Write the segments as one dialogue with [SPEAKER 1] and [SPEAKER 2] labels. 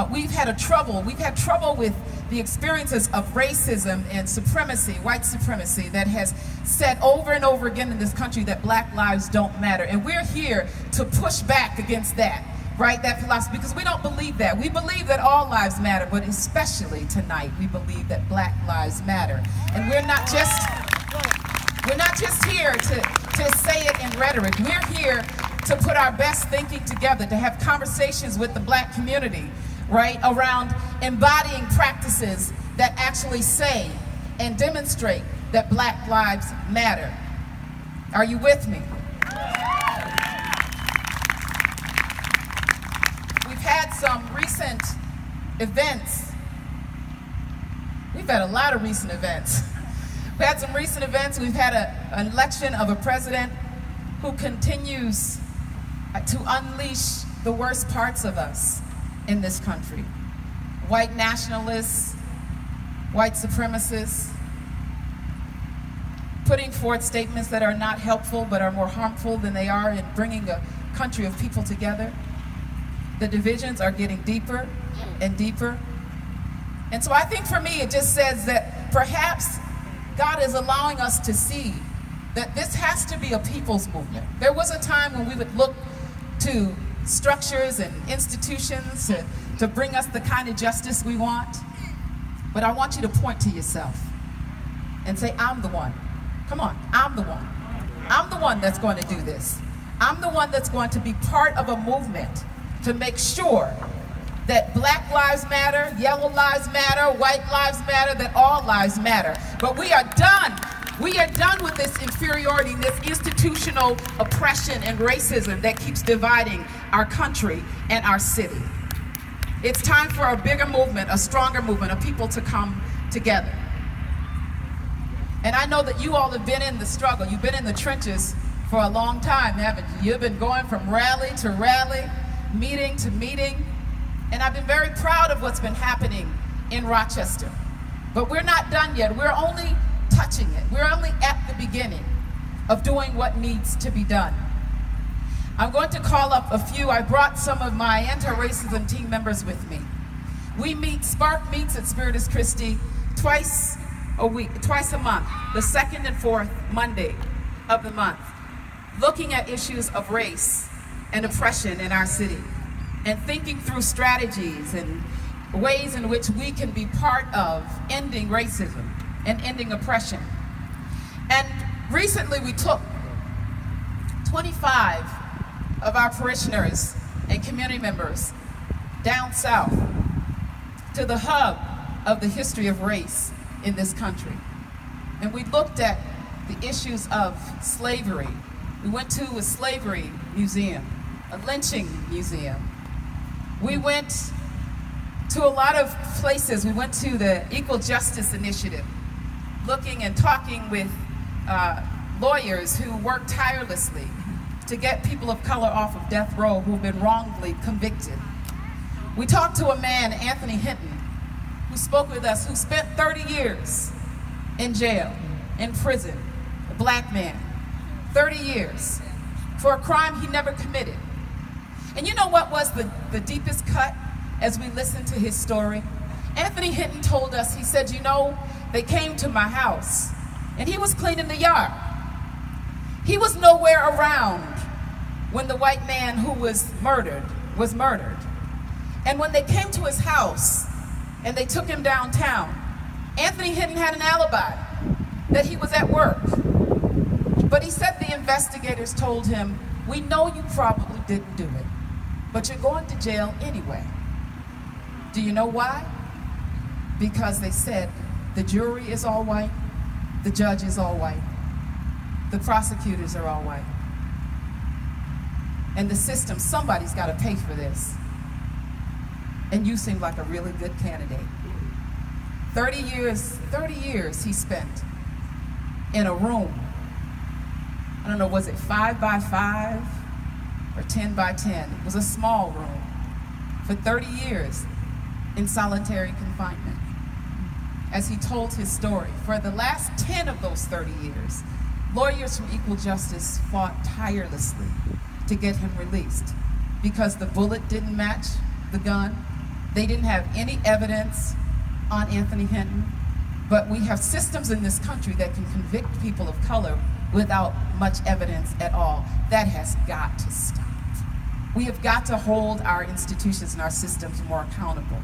[SPEAKER 1] We've had trouble with the experiences of racism and supremacy, white supremacy, that has said over and over again in this country that black lives don't matter. And we're here to push back against that, right? That philosophy, because we don't believe that. We believe that all lives matter, but especially tonight, we believe that black lives matter. And we're not just here to say it in rhetoric. We're here to put our best thinking together, to have conversations with the black community, right, around embodying practices that actually say and demonstrate that black lives matter. Are you with me? We've had some recent events. We've had a lot of recent events. We've had some recent events. We've had an election of a president who continues to unleash the worst parts of us in this country. White nationalists, white supremacists, putting forth statements that are not helpful but are more harmful than they are in bringing a country of people together. The divisions are getting deeper and deeper. And so I think for me it just says that perhaps God is allowing us to see that this has to be a people's movement. There was a time when we would look to structures and institutions to bring us the kind of justice we want. But I want you to point to yourself and say, I'm the one. Come on, I'm the one. I'm the one that's going to do this. I'm the one that's going to be part of a movement to make sure that black lives matter, yellow lives matter, white lives matter, that all lives matter. But we are done. We are done with this inferiority, this institutional oppression and racism that keeps dividing our country and our city. It's time for a bigger movement, a stronger movement of people to come together. And I know that you all have been in the struggle. You've been in the trenches for a long time, haven't you? You've been going from rally to rally, meeting to meeting. And I've been very proud of what's been happening in Rochester. But we're not done yet. We're only touching it. We're only at the beginning of doing what needs to be done. I'm going to call up a few. I brought some of my anti-racism team members with me. We meet, Spark meets at Spiritus Christi twice a month, the second and fourth Monday of the month, looking at issues of race and oppression in our city and thinking through strategies and ways in which we can be part of ending racism and ending oppression. And recently we took 25 of our parishioners and community members down south to the hub of the history of race in this country. And we looked at the issues of slavery. We went to a slavery museum, a lynching museum. We went to a lot of places. We went to the Equal Justice Initiative, looking and talking with lawyers who work tirelessly to get people of color off of death row who've been wrongfully convicted. We talked to a man, Anthony Hinton, who spoke with us, who spent 30 years in jail, in prison, a black man, 30 years, for a crime he never committed. And you know what was the deepest cut as we listened to his story? Anthony Hinton told us, he said, you know, they came to my house and he was cleaning the yard. He was nowhere around when the white man who was murdered. And when they came to his house and they took him downtown, Anthony Hinton had an alibi that he was at work. But he said the investigators told him, we know you probably didn't do it, but you're going to jail anyway. Do you know why? Because they said the jury is all white, the judge is all white, the prosecutors are all white. And the system, somebody's got to pay for this. And you seem like a really good candidate. 30 years he spent in a room. I don't know, was it 5 by 5 or 10 by 10? It was a small room for 30 years in solitary confinement. As he told his story, for the last 10 of those 30 years, lawyers from Equal Justice fought tirelessly to get him released because the bullet didn't match the gun, They didn't have any evidence on Anthony Hinton, but we have systems in this country that can convict people of color without much evidence at all. That has got to stop. We have got to hold our institutions and our systems more accountable.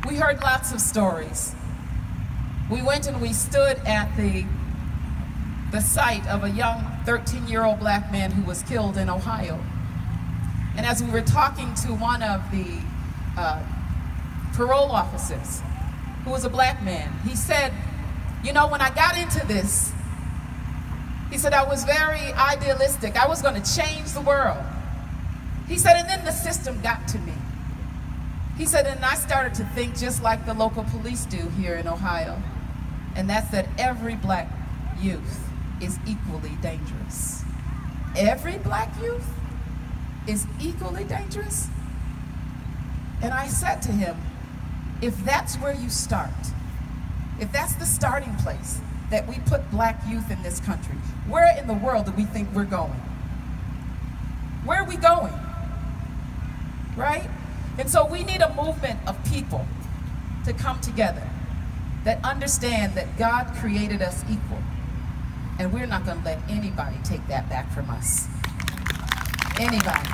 [SPEAKER 1] We heard lots of stories. We went and we stood at the site of a young 13-year-old black man who was killed in Ohio. And as we were talking to one of the parole officers, who was a black man, he said, you know, when I got into this, he said, I was very idealistic. I was going to change the world. He said, and then the system got to me. He said, and I started to think just like the local police do here in Ohio, and that's that every black youth is equally dangerous. Every black youth is equally dangerous. And I said to him, if that's where you start, if that's the starting place that we put black youth in this country, where in the world do we think we're going? Where are we going? Right? And so we need a movement of people to come together that understand that God created us equal. And we're not going to let anybody take that back from us. Anybody.